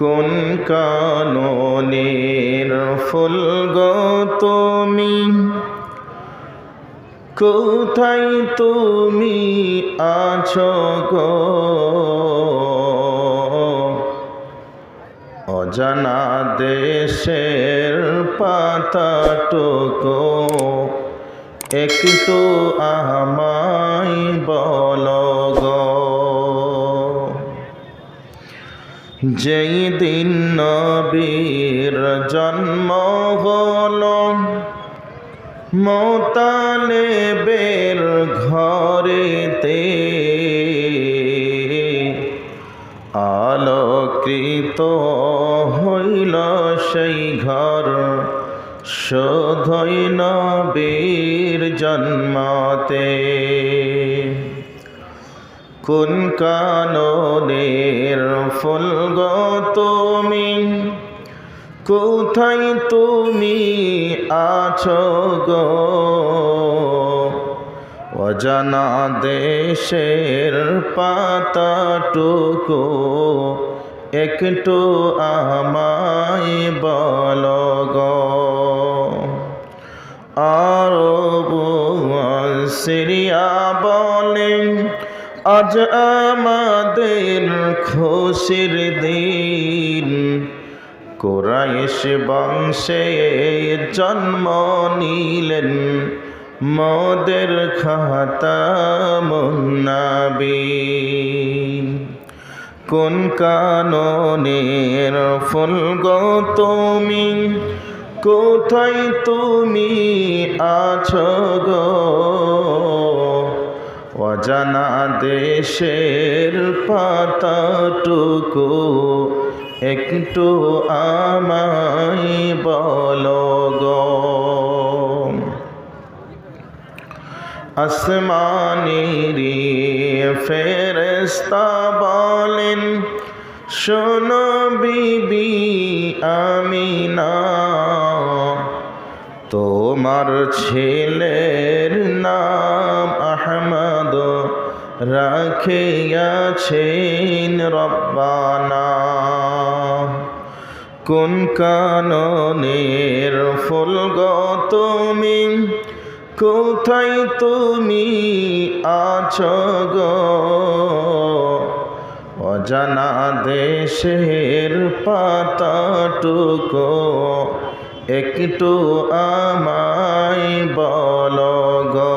কোন কাননের ফুল গো তুমি, কোথায় তুমি আছো গো? অজানা দেশের পাতাটুকু একটু আমায় বলো গো। যেই দিন নবীর জন্ম হলো মোতালেবের ঘরেতে, আলোকৃত হইল সেই ঘর শুধুই নবীর জন্মতে। কোন কাননের ফুল গো তুমি, কোথায় তুমি আছো গো? অজানা দেশের পাতাটুকু একটু আমায় বলো গো। আরব সিরিয়া বলেন আজ আমাদের খুশির দিন, কুরাইশ বংশে জন্ম নিলেন মোদের খাতামুন নবীন। কোন কাননের ফুল গো তুমি, কোথায় তুমি আছো গো? অজানা দেশের পাতাটুকু একটু আমায় বলো গো। আসমানেরি ফেরেশতা বলেন শোনো বিবি আমিনা, তোমার ছেলের নাম আহমদ রাখিয়াছেন রব্বানা। কোন কাননের ফুল গো তুমি, কোথায় তুমি আছো গো? অজানা দেশের পাতাটুকু একটু আমায় বলো গো।